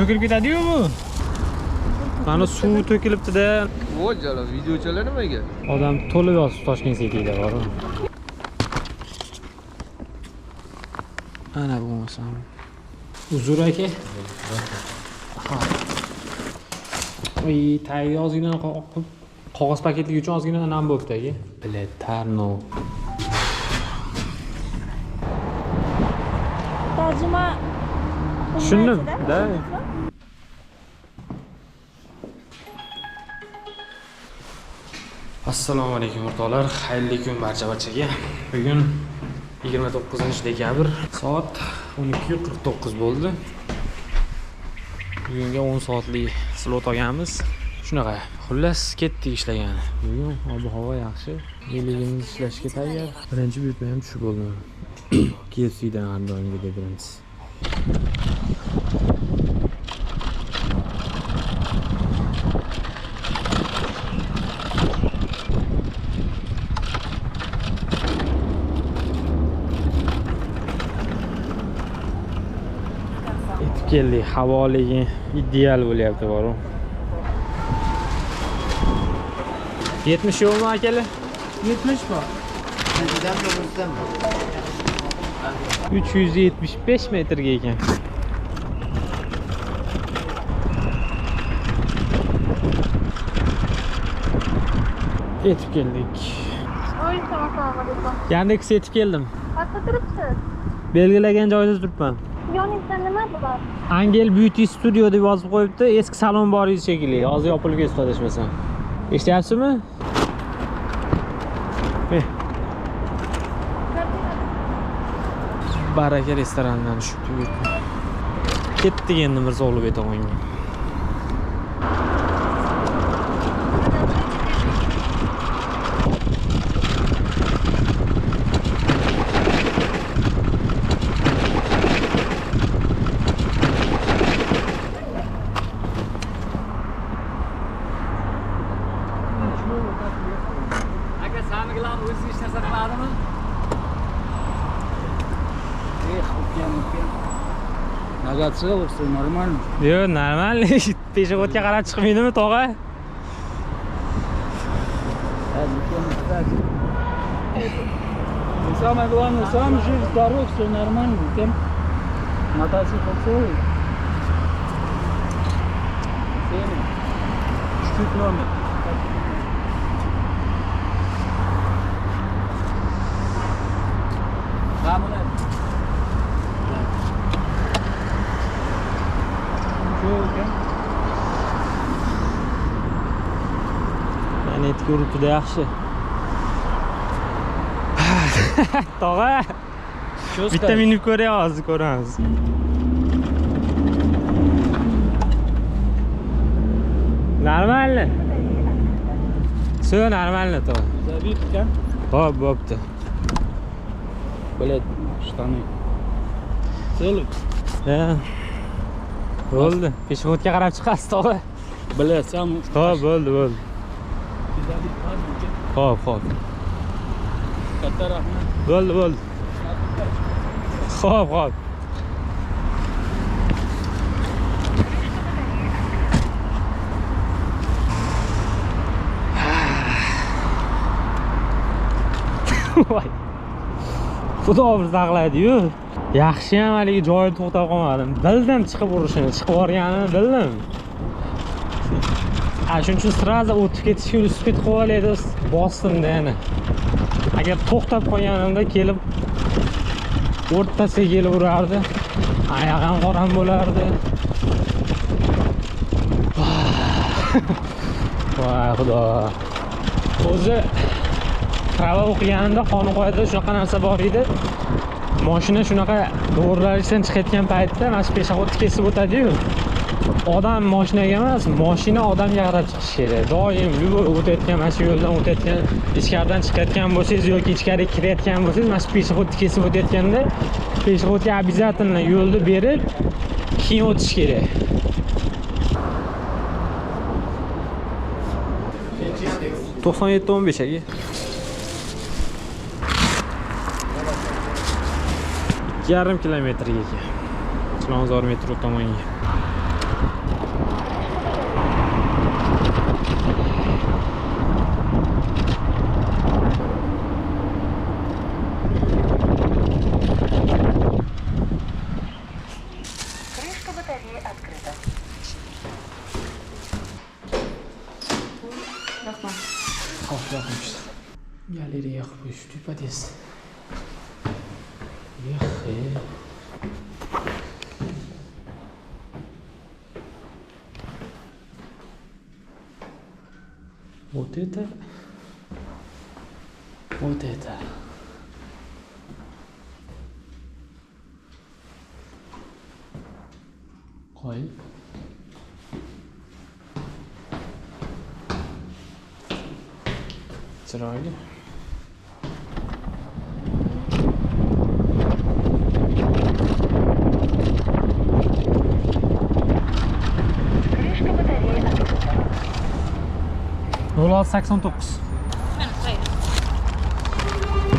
to'kilib ketadi-yu bu. Mana suv to'kilibdi-da. Voy jala, videochalar nimaga? Odam to'lib yotibdi Toshkent City'da bor. Ana bo'lmasa. Uzr aka. Voy, tayyor ozgina qog'oz paketligi uchun ozgina nam bo'libdi aka. Biletarno. Tarjima. Tushundim, da. Assalomu alaykum o'rtoqlar, xayrli kun barchaga. Bugun 29-dekabr, soat 12:49 bo'ldi. Bugunga 10 soatlik slot olganmiz. Shunaqa, xullas ketdik ishlagan. Bugun ob-havo yaxshi, yelligimiz ishlashga tayyor. Birinchi buyurtma ham tushib bo'ldi. KFC'dan Andonga beramiz. Keldik, havoligi ideal bo'lyapti boru. 70 yo'qmi akalar? 70 bor. Bizdan da bizdan. 375 metrga ekan. Yetib keldik. Yandex yetib keldim. Qayerda turibsiz? Belgilagan joyda turibman. Yoningizda nima bor? Angel Beauty Studio deb yozib qo'yibdi. Eski salon bor edi shekilli. Hozir yopilib ketdi adashmasam. Eshityapsizmi? Baraka restorandan tushib buyurtma. Ketdik endi Mirzo Ulug'bek tomonga. Aka samigilan o'zi hech narsa qiladimi? Nagasiga o'xshaydi, normalmi? Yo'q, normal. Peshovodga qarab chiqmaydimi, tog'a? Самое главное, сам жив, здоров, все нормально. Тем мотоцикл целый. Чуть-чуть номер. Netga urib juda yaxshi. Tog'a. Bitta minib ko'ryapmiz, ko'ramiz. Normalmi? Все нормально, tog'a. Забитка. Hop, bo'pti. Блять, штаны. Целый? Ha. Bo'ldi. Peshovodga qarab chiqasiz, tog'a. Блять, сам. Hop, bo'ldi. Hop. Katta rahmat. Bo'ldi. Hop. Voy. Xudo bizni saqlaydi-yu. Yaxshi ham haligi joyida to'xtab qolmadim. Bildim chiqib urishini, chiqib borganini bildim. Shuning uchun siraza o'tib ketishga urisib ketib qo'yadi, bosdim-da yana. Agar to'xtab qolganimda kelib o'rtasiga kelib urardi. Oyog'im qoram bo'lardi. Voy xudo. O'zi prava o'qiganimda qonun qoidasida shunaqa narsa bor edi. Mashina shunaqa to'g'rilarishdan chiqayotgan paytda mana shu peshovodni kesib o'tadi-yu. Odam mashinaga emas, mashina odamga qarab chiqishi kerak. Doim o'tayotgan, mana shu yo'ldan o'tayotgan, ichkaridan chiqayotgan bo'lsangiz yoki ichkariga kirayotgan bo'lsangiz, mana shu peshovodni kesib o'tayotganda peshovodga обязательно yo'lni berib, keyin o'tish kerak. To'qson yetti 15 aka. 2,5 kilometrga ekan. Chilonzor metro tomonga. Şu tepadayız. Yaxhi. Вот это. Вот это. Qo'y. Chiroyli. Крышка батареи открыта. 0689. Mana qo'ying.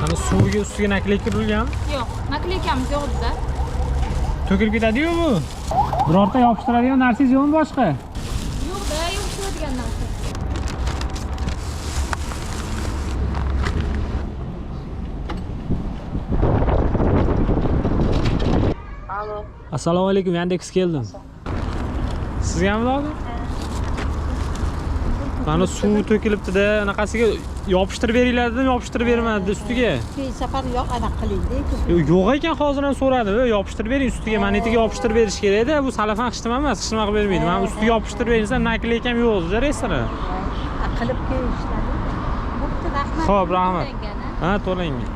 Ana suvga ustiga nakleyka urilgan. Yo'q, nakleykamiz yo'q bizda. To'kilib ketadi-yu bu. Birorta yopishtiradigan narsangiz yo'qmi boshqa? Yo'q-da, yopishtiradigan narsa. Alo. Assalomu alaykum, Yandex keldim. Sizgami lozim? Mana suv to'kilibdi-da, anaqasiga yopishtirib beringlar dedim, yopishtirib bermadi ustiga. Keyin safar yo'q anaqa qiling-da. Yo'q ekan, hozir ham so'radim. Yopishtirib bering ustiga, magnetiga yopishtirib berish kerak-da. Bu salafan xishtima emas, xishtima qilib bermaydi. Mana ustiga yopishtirib beringsa, nakleykam yo'q o'zida restoran. Qilib kelishadi. Bo'pti, rahmat. Xo'p, rahmat. To'langan-a? Ha, to'langan.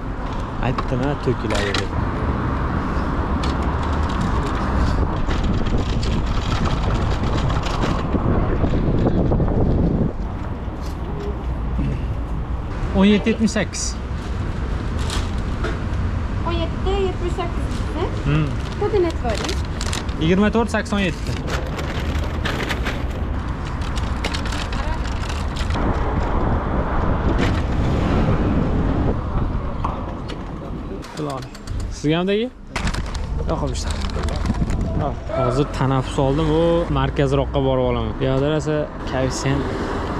Aytdim-a, to'kiladi deb. On 7.78. 17-78. Kodini aytib bering. 24.87. Sizga hamdagi? Yo'q, işte. Hozir tanaffus oldim, u markazroqqa borib olaman. Bu yoqda esa koeffitsient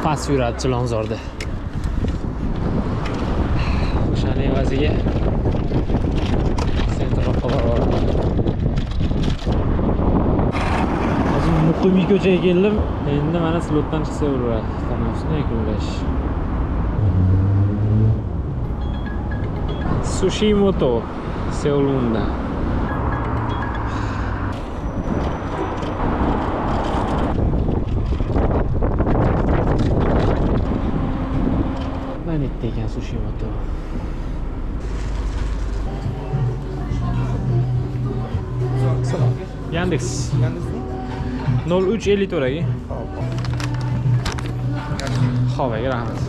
past yuradi Chilonzorda. O'shaning evaziga sentroqqa borib olaman. Hozir Muqimiy ko'chaga keldim. Endi mana slotdan chiqsa bo'laveradi. Tanaffusni yakunlash. Sushimoto Seulunda. Manette ekan Sushimoto. Yandex. 0354 agi. Xo'p, rahmat.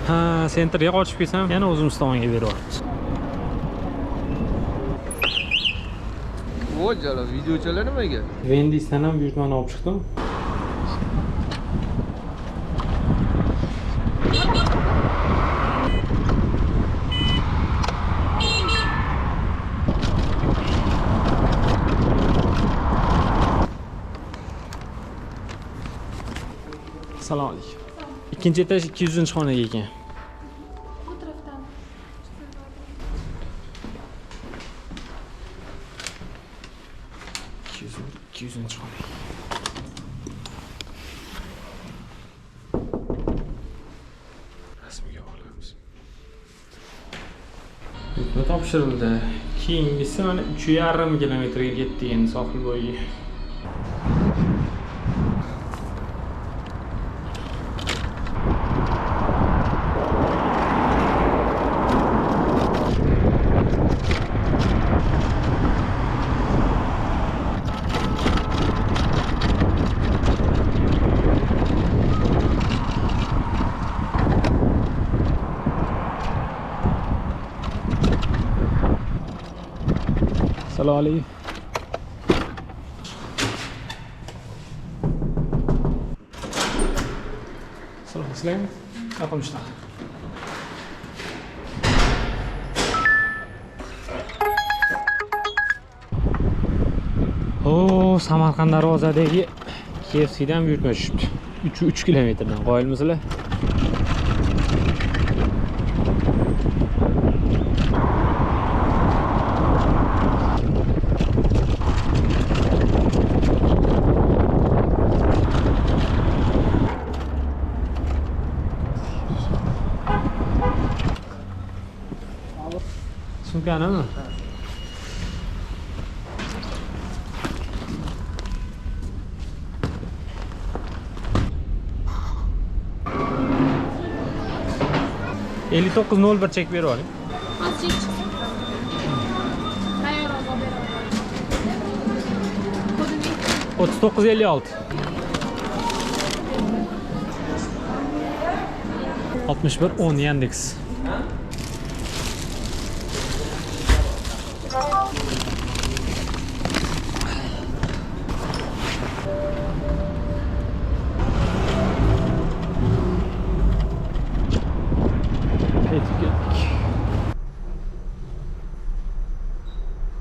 Ha, sentrga qochib kelsam, yana o'zimiz tomonga beryapmiz. Voy jala, videochalar nimaga? Vendisdan ham buyurtmani olib chiqdim. Assalomu alaykum. Ikkinchi etaj 200-xonaga ekan. Bu tarafdan. 200-xona. Rasmiga olamiz. Buyurtma topshirildi. Keyingisi mana 3,5 kilometrga ketdi endi Sohilbo'yiga. Assalomu alaykum. Assalomu alaykum. Yoqimishlar. O, Samarqand darvozadagi KFCdan buyurtma tushibdi. 3 kilometrdan qoyilmisizlar? Sumkanimi? Elli to'qqiz nol bir chek berib oling. Hozir chiqsin. Tayyor olib beraman. Kodini 3956. 61 10 Yandex.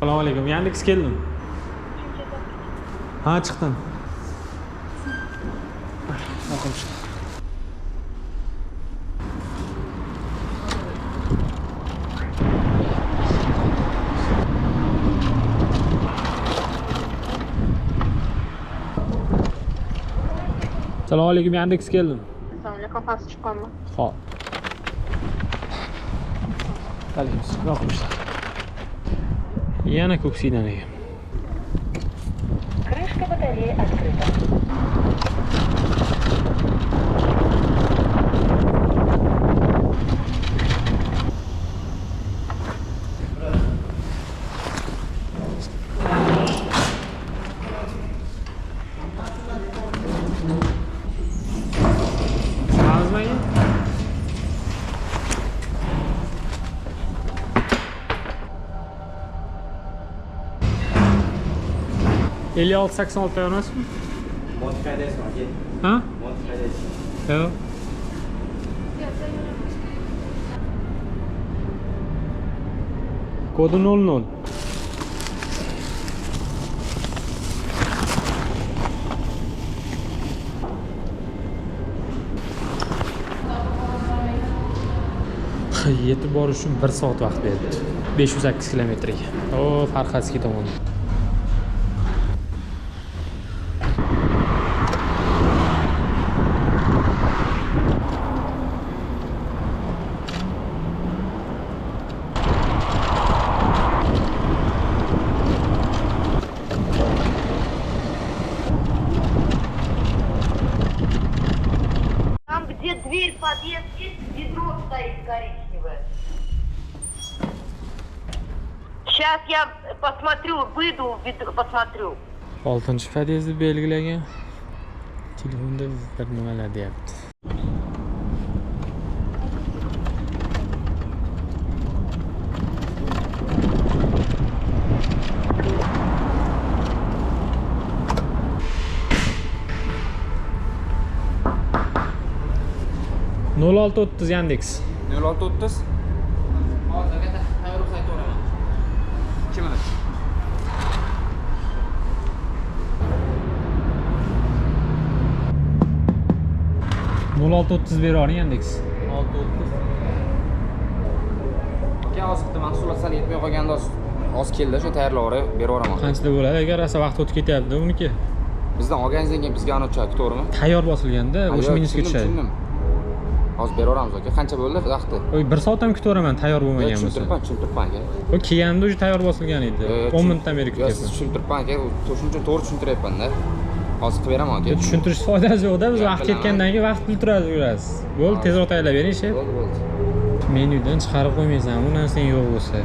Assalomu alaykum. Yandex keldim. Ha, chiqdim. Assalomu alaykum. Yandex keldim. Assalomu past chiqqanmi? Xo'p. Alaykum. Yo'qmishlar. Yana ko'ksidan ekan. Крышка батареи открыта. Chiqamizmi? 56-86 emasmi? Ha? Yo'q. Kodi 00. Yetib borish uchun 1 soat vaqt berdi. 508 kilometrga. O, Farhadskiy tomon. Там, где дверь, подъезд есть, ведро стоит коричневое. Сейчас я посмотрю, выйду, посмотрю. 6-podyezdni belgilagan. Telefonda bir nimalar deyapti. Nol olti o'ttiz Yandex. 0630. Hozirga tayyor bo'lsa aytaveraman. 2 minut. Nol olti o'ttiz beravering Yandex. 630. Aka hozir bitta mahsulot sal yetmay qolganda oz keldi, shu tayyorlab beraveraman. Qanchada bo'ladi? Agar rosa vaqt o'tib ketyapti uniki. Bizdan olganingizdan keyin bizga ana uchoq, to'g'rimi? Tayyor bosilganda o'sha minusga tushadi. Tushundim. Hozir beraveramiz aka. Qancha bo'ldi vaqti? Oy 1 soat ham kutaveraman tayyor bo'lmagan bo'lsa. Tushuntirpan aka. O kelganda o'sha tayyor bosilgan edi. 10 minutdan beri Siz kutyapman. tushuntirpan aka, shuning uchun to'g'ri tushuntiryapman-da. Hozir qilib beraman aka. Tushuntirish foydasi yo'q-da, biz vaqt ketgandan keyin vaqt o'tiradi yurasiz. Bo'ldi, tezroq tayyorlab bering-chi. Bo'ldi. Menyudan chiqarib qo'ymaysan, bu narsang yo'q bo'lsa.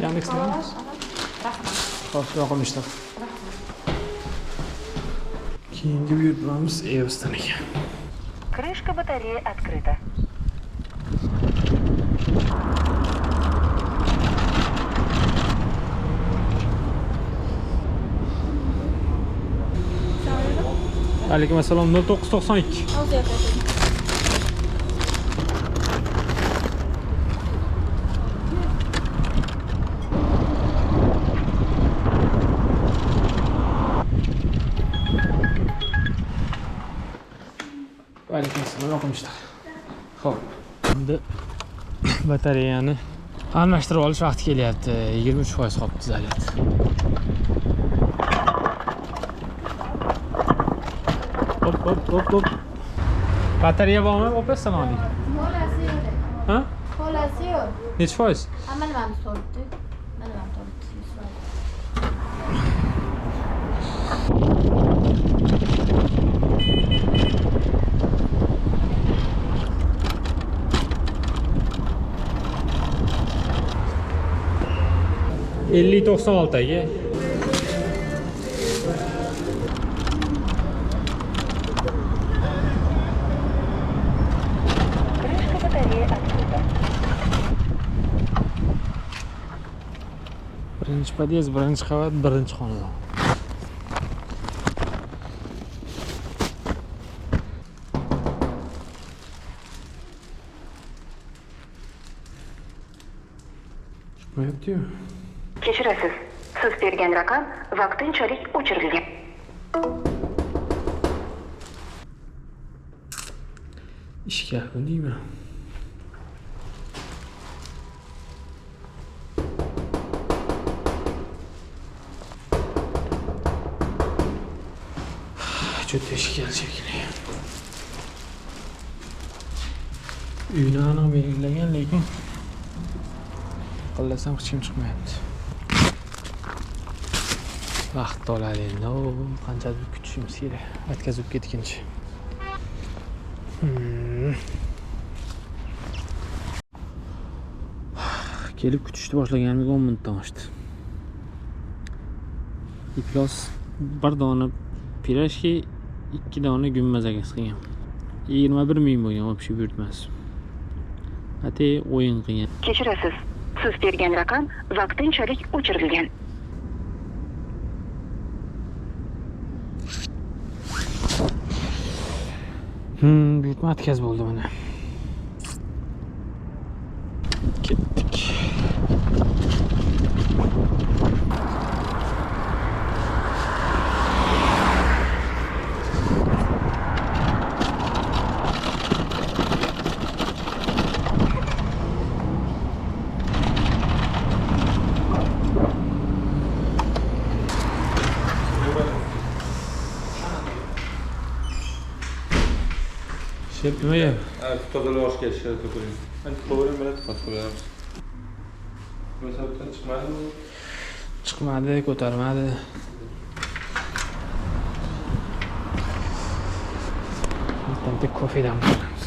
Yandex'mi? Xo'p, yoqimishlar. Keyingi buyurtmamiz EOS'dan ekan. Крышка батареи открыта. Alaykum assalom 0992. hozir aytaman. Alaykum yoqimishlar. Xo'p. Endi batareyani almashtirib olish vaqti kelyapti. 23% qolibdi zaryad. Hop. Batareya bormi? Opet sanoqlik. Xolasi yo'q. Ha? Xolasi yo'q. Necha foiz? Mana mana soribdi. Mana mana soribdi. 50-96 aka. Birinchi podyezd, birinchi qavat, birinchi xonadon. Chiqmayapti-yu. Kechirasiz. Siz bergan raqam vaqtinchalik o'chirilgan. Ishga deyman. Juda ishga shekilli. Uyni aniq belgilagan, lekin qo'llasam hech kim chiqmayapti. Vaqt oladi endi. Qanchadir kutishimiz kerak. Atkazib ketguncha. Kelib kutishni boshlaganimizga 10 minutdan oshdi. Iflos bir dona pirashki, 2 dona gummazaga qilgan. 21 ming bo'lgan вообще buyurtmas. Ate o'yin qilgan. Kechirasiz. Siz bergan raqam vaqtinchalik o'chirilgan. Buyurtma atkaz bo'ldi mana. Ketdik. Şef nima yap? Evet, tozalash kerak shart ko'ring. Hadi ko'ring, bilan ko'ramiz. Masabdan chiqmadimi? Chiqmadi, ko'tarmadi. Bitta kofedan qilamiz.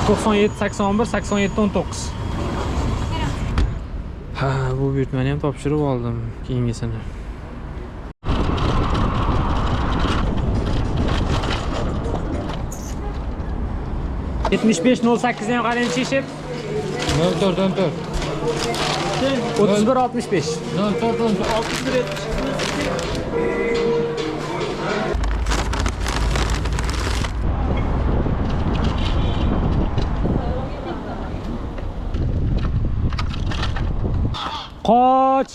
Doksan yetti, 81, 87, 19. Ha, bu buyurtmani ham topshirib oldim keyingisini. Yetmiş beş 08'ni ham qarang chishib. 04 14. 31 65. 04 61. Qoch.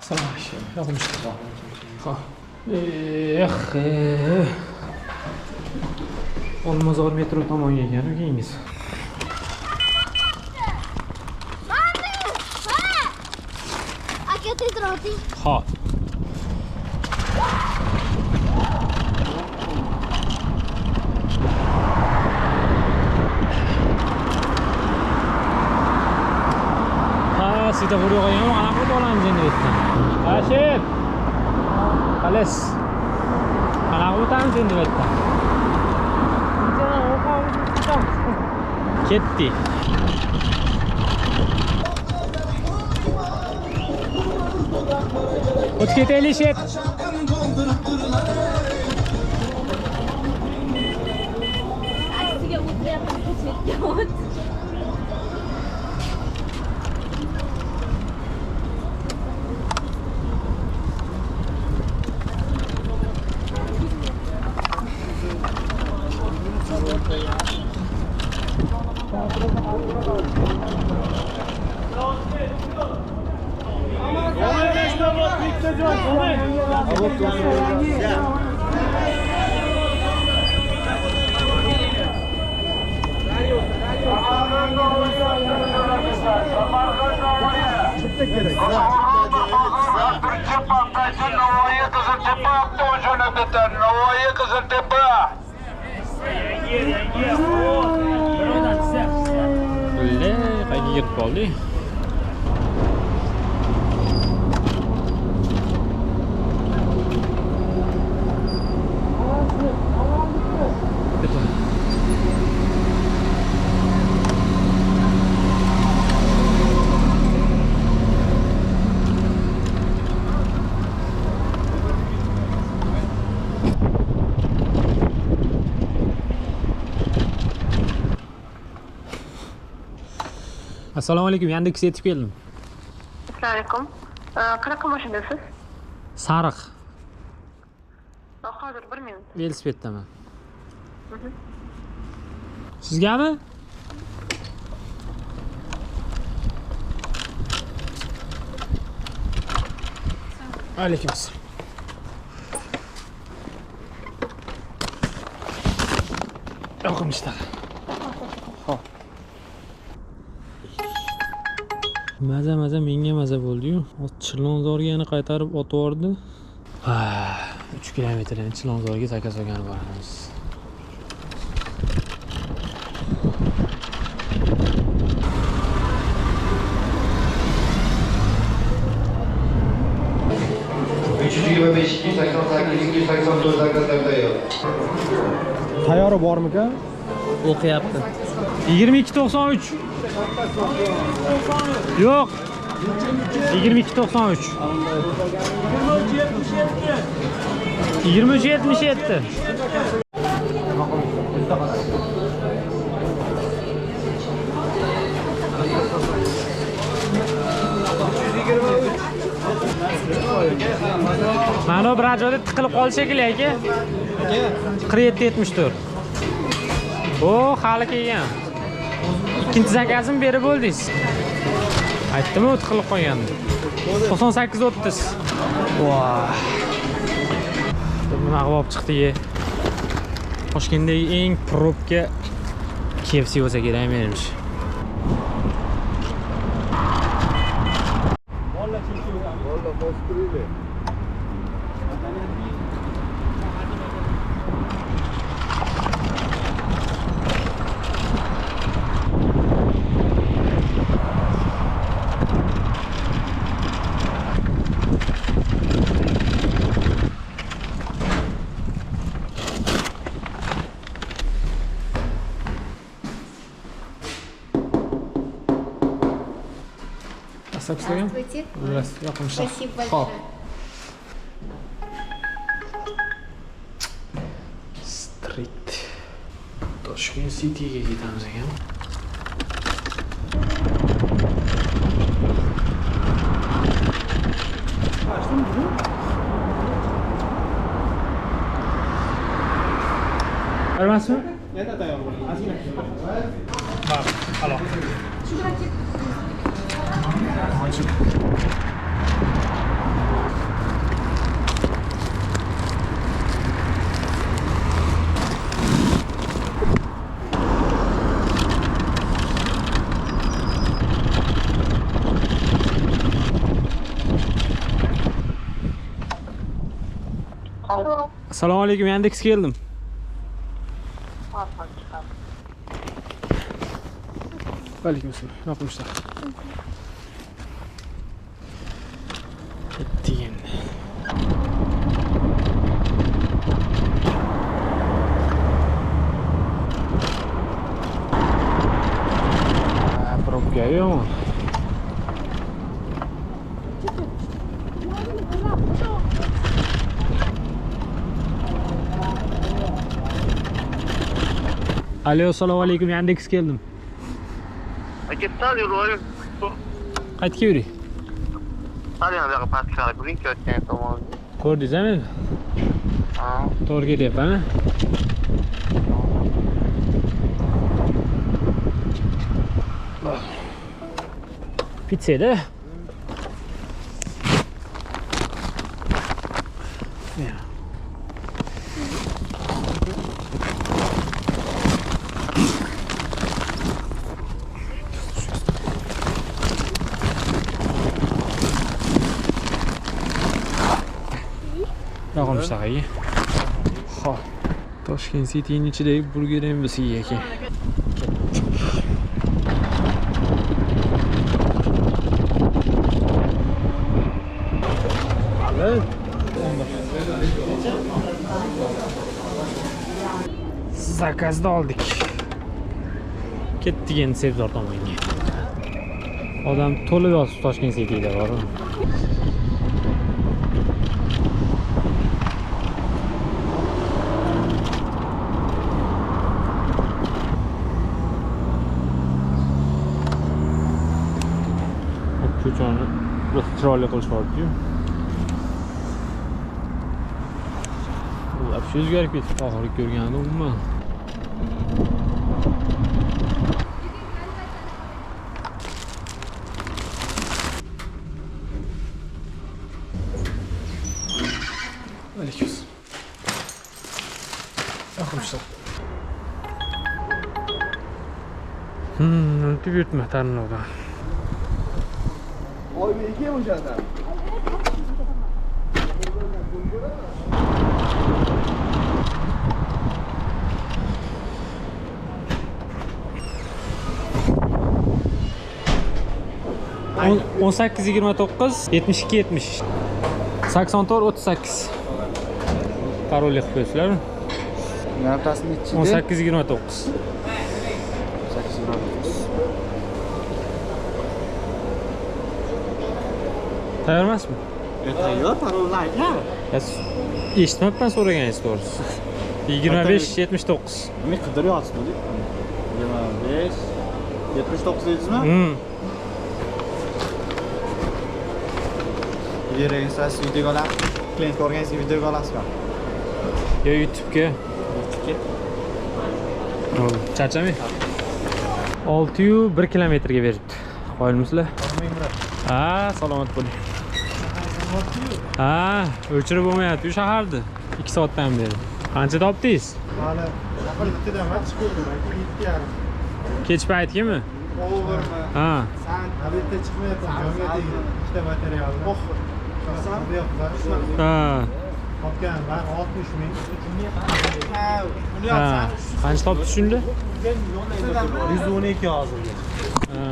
Salom alaykum. Yo'qmishlar. Ha. Olmazor metro tomonga ekan ukeingiz. Aka tezroq oting. Xo'p. Sida vuruyor ya, ana bu dolan jeneratordan. Rashid. Xalas. Ana bu tan jeneratordan. Ketdi. O'tib ketaylik, Shep. Aksiga o'tiryapmiz. Bulle, qayga ketib qoldi? Assalomu alaykum, Yandex yetib keldim. Assalomu alaykum. Qanaqa mashinadasiz? Sariq, Hozir 1 minut. velosipeddaman. Sizgami? Alaykum assalom. Yoqimishda. Xo'p. Maza menga maza bo'ldi-yu. Chilonzorga yana qaytarib otib yubordi. 3 kilometrdan Chilonzorga Zakazogani boramiz. Tayyori bormikan? O'qiyapti. 22.93. Yo'q. 22.93. 23.77. Mana bir joyda tiqilib qoldi shekilli aka. 47.74. O, hali kelgan. Ikkinchi zakazim berib bo'ldingiz. Aytdim, o't qilib qo'ygandi. 98.30. Voh. Nima qilib chiqdi-ye? Toshkentdagi eng probka KFC bo'lsa kerak menimcha. Здравствуйте. Здравствуйте. Yoqimishda. Спасибо большое. Street. Toshkent City'ga ketamiz ekan. Emasmi? Yana tayyor bo'ling. Bak, alo. Assalomu alaykum, Yandex keldim. Alaykum assalom. Yoqimishda. Ketdik endi. Probka yo'qmi? Alo, assalomu alaykum. Yandex keldim. Ketdi, yo'l. Qayerga yuring? Hali yana yoqqa pastga ko'ring, ketgan tomon. Ko'rdingizmi meni? Ha. To'g'ri ketyapman. Pizzada. Ya. Raqam ishlag'i. Xo'p. Toshkent City'ning ichidagi burger ham bizga ekan. Zakazni oldik. Ketdik endi Sebzor tomonga. Odam to'lib yotibdi Toshkent City'da bor. Ko'chani bir chiroyli qilishibdi-yu. Вообще o'zgarib ketdi oxirgi ko'rganim umuman. Alaykum. Yaxshimisiz? Unutib yurtma Tarnovdan. Oy, nega o'shada? On 1829 72 70 84 38 parolli qilib qo'ysizlarmi? Naftasini ichida 1829 Tayyor emasmi? Tayyor, parolni aytma. Eshitmabman so'raganingiz to'g'risi. 25 79 Men qidiryapsizmi? 25 79 deysizmi? Video registratsiya videoga olamiz. Klient ko'rganingizga videoga olasizmi? Yo, YouTube'ga. Charchamang. 601 kilometrga beribdi. Qo'yilmisizlar? Ha, salomat bo'ling. Ha, o'chirib bo'lmayapti-ku shaharda. 2 soatdan beri. Qancha topdingiz? Hali bittadan chiqdim, 7:30. Kech paytgimi? Overmi? Ha. San bitta chiqmayapti, jonga tegdi. Ikkita material. Ha. Topgan var 60 ming. Ha. Qancha topdi shunda? 112 hozirga. Ha.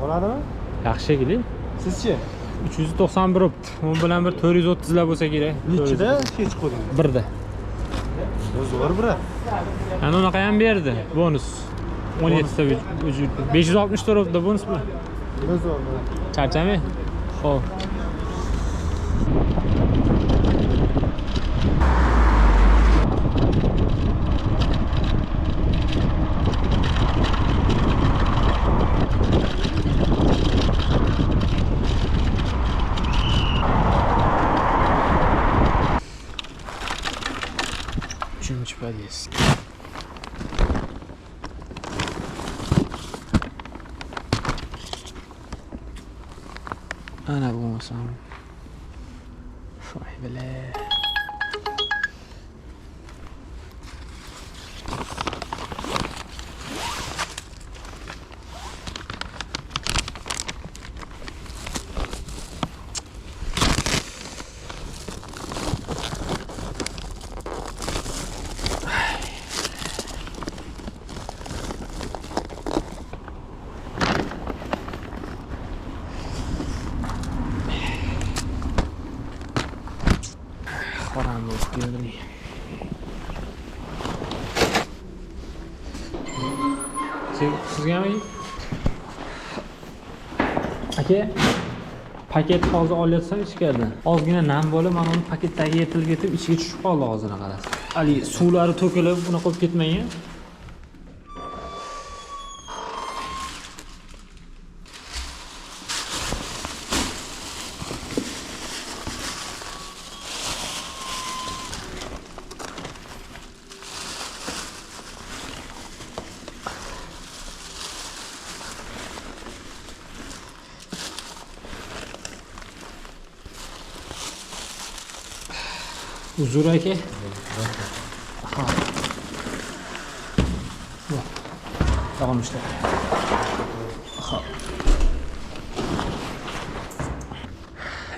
Bo'ladimi? Yaxshi shekilli. Sizchi? 391 o'pdi. U bilan bir 430 lar bo'lsa kerak. Nechida kech qo'ydingiz? Birda. Zo'r bira. Ana unaqa ham berdi. Bonus. 17 ta vujud. 564 o'pdi bonus bilan. Zo'r. Charchamang. Xo'p. Üçüncü podъезд. Ana bo'lmasam. Shoy bile. Qoramiz yo'lni. Sizgami? Aka, paket hozir olayotsam ichkaridan. Ozgina nam bo'lib, mana uni paketdagi yetilib ketib, ichiga tushib qoldi hozir qarasiz. Ali suvlari to'kilib, buni qo'yib ketmagan. Uzr aka. Davom ishlar.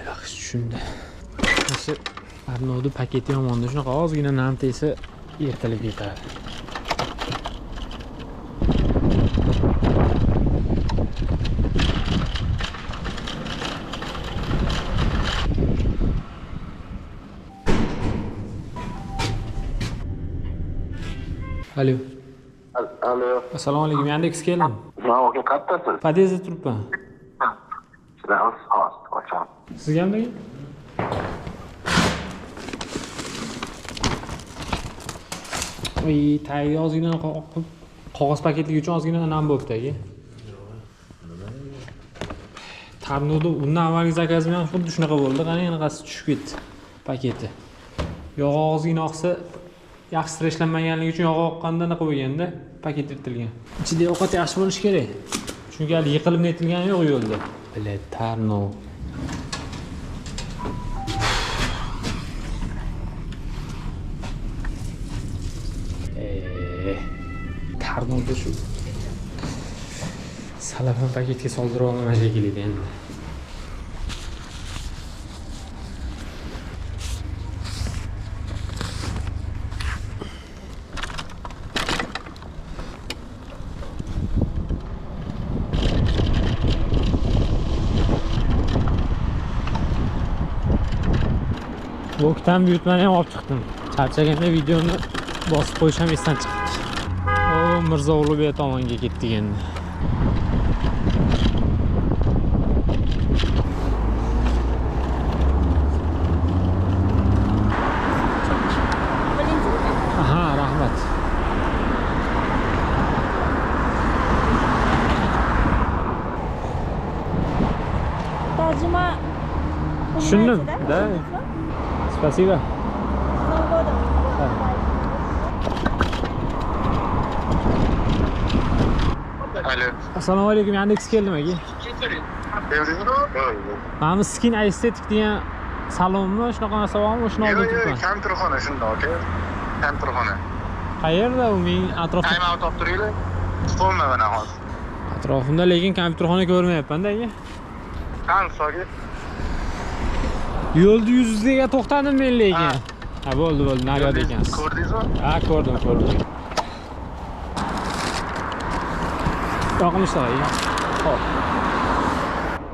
Yaxshi tushundim. O'sha Arnold paketi yomonda, shunaqa ozgina nam tegsa ertalab ketadi. Alo. Alo. Assalomu alaykum. Yandex keldim. Navoga qayerdasiz? Podyezdda turibman. Sizlar hozir ocham. Sizga ham degan? Tagiga ozgina qog'oz paketligi uchun ozgina nam bo'libdi aka. Tarnovda undan avvalgi zakazim ham xuddi shunaqa bo'ldi. Qani anaqasi tushib ketdi paketi. Yog'i ozgina oqsa yaxshi streshlanmaganligi uchun yog'i oqqanda anaqa bo'lganda paket yirtilgan. Ichida ovqat yaxshi bo'lishi kerak. Chunki hali yiqilib netilgani yo'q yo'lda. Bilet Tarnov. Tarnovda shu salafan paketga soldirib olmagan shekilli endi. Vokdan buyurtmani ham olib chiqdim. Charchaganda videoni bosib qo'yishim esdan chiqdi. O, Mirzo Ulug'bek tomonga ketdik endi. Aha, rahmat. Tarjima. Tushundim. Da. Спасибо. Alo. Assalomu alaykum. Yandex keldim aka. Mana Skin Aesthetic degan salonmi? Shunaqa narsa bormi? Shuni olib turibman. Kompyuterxona shunda, aka. Kompyuterxona. Qayerda u? Men atrofda Ayman topib turinglar. Qo'ymayman hozir. atrofimda, lekin kompyuterxona ko'rmayapman-da aka. Qani aka? Yo'lda yuzingizga to'xtadim men lekin. Ha, bo'ldi, naryoq ekansiz. Ko'rdingizmi? Ha, ko'rdim. Yoqimishlar. Xo'p.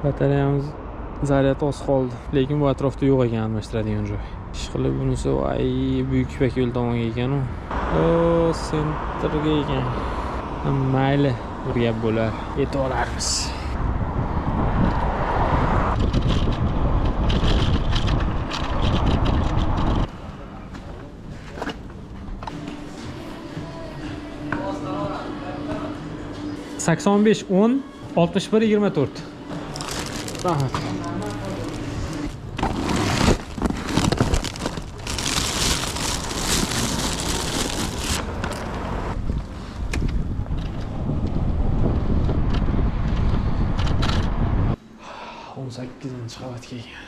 Batareyamiz zaryad oz qoldi, lekin bu atrofda yo'q ekan almashtiradigan joy. Ishqilib bunisi voy buyuk ipak yo'l tomonga ekan u. O, sentrga ekan. Mayli, urgab bo'lar. Yetib olarmiz. sakson besh 10 61 24. Rahmat. On sakkizinchi qavatga ekan.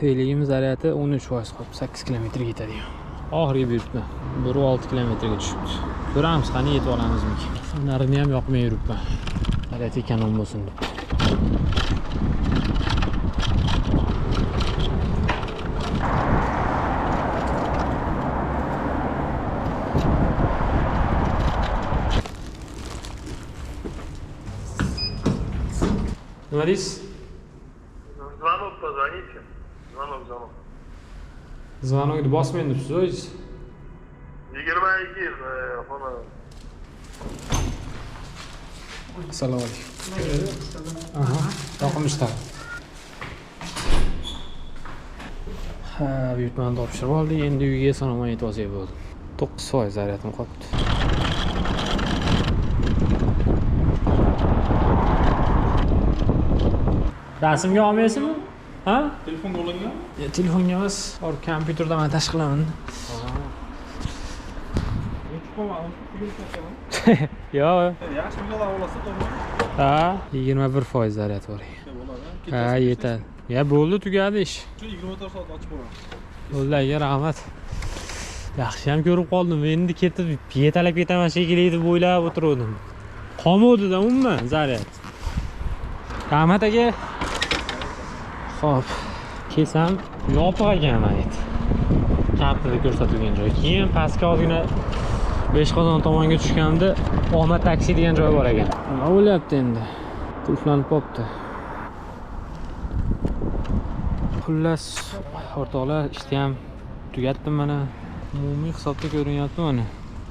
Veligimiz zaryati 13% qolib 8 kilometr ketadi. Oxirgi buyurtma 1.6 kilometrga tushibdi. Ko'ramiz, qani yetib olamizmi? Narini ham yoqmay yuribman. Zaryati kanon bo'lsin deb. Nima deysiz? Звонок позвоните. Звонок. Звонокni bosmayman debsiz o'zingiz. 22 xona. Assalomu alaykum. Aha, yoqimishlar. Ha, buyurtmani topshirib oldik. Endi uyga so'raman yetib olsak bo'ldi. 9% zaryatim qolibdi. Rasmga olmaysizmi? Ha? Telefonga ulangan? Telefonga emas, hozir kompyuterda montaj qilaman. Yo'q. Yaxshi videolar olasa to'g'ri. Ha, 21% zaryad bor. Bo'ladi. Ha, yetadi. Ya bo'ldi, tugadi ish. Shu 24 soat ochib qo'yamiz. Bo'ldi, aka, rahmat. Yaxshi ham ko'rib qoldim. Endi ketib yetalab ketaman shekilli deb o'ylab o'tirdim. Qolmadi-da umuman zaryad. Rahmat aka. Xo'p, kelsam yopiq ekan mayt. Kartada ko'rsatilgan joy. Keyin pastga ozgina Beshqozon tomonga tushganimda Omad taksi degan joy bor ekan. Nima bo'lyapti endi? Qulflanib qopti. Xullas, o'rtoqlar, ishni ham tugatdim mana. Umumiy hisobda ko'rinyapti mana.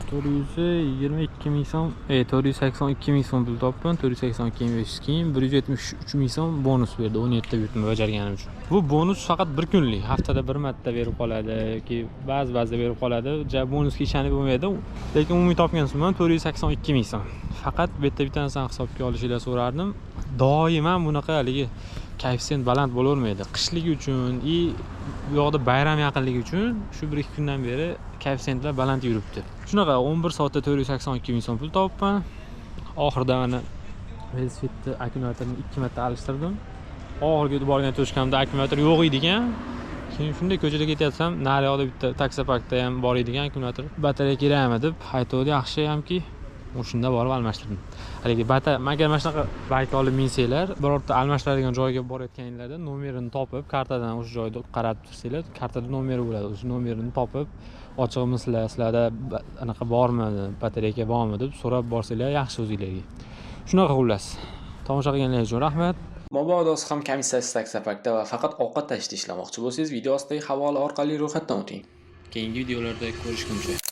422 ming so'm, 482 ming so'm pul topdim, 482 ming 500 keyin 173 ming so'm bonus berdi 17 ta buyurtma bajarganim uchun. Bu bonus faqat bir kunlik, haftada bir marta berib qoladi yoki ba'zida berib qoladi. Bonusga ishonib bo'lmaydi, lekin umumiy topgan summam 482 ming so'm. Faqat bitta narsani hisobga olishinglar so'rardim. Doim ham bunaqa haligi koeffitsient baland bo'lavermaydi. Qishlik uchun bu yoqda bayram yaqinligi uchun shu 1-2 kundan beri koeffitsiyentlar baland yuribdi. Shunaqa 11 soatda 482 ming so'm pul topdim. Oxirida mana velosipedni akkumulyatorni 2 marta alishtirdim. Oxirgi borgan to'shqamda akkumulyator yo'q edi ekan. Keyin shunday ko'chada ketyapsam, nari yoqda bitta taksi parkda ham bor edi ekan akkumulyator. Batareya kerakmi deb aytdi, yaxshi hamki o'shunda borib almashtirdim. Haligi magar mana shunaqa bayk olib minsanglar, birorta almashtiradigan joyga borayotganinglarda nomerini topib, kartadan o'sha joyda qarab tursanglar, kartada nomeri bo'ladi. O'sha nomerini topib, ochig'misizlar, sizlarda anaqa bormi, batareya bormi deb so'rab borsanglar yaxshi o'zingizlarga. Shunaqa xullas. Tomosha qilganingiz uchun rahmat. Mabodo siz ham komissiyasiz taksi parkda va faqat ovqat tashishda ishlamoqchi bo'lsangiz, video ostidagi havola orqali ro'yxatdan o'ting. Keyingi videolarda ko'rishguncha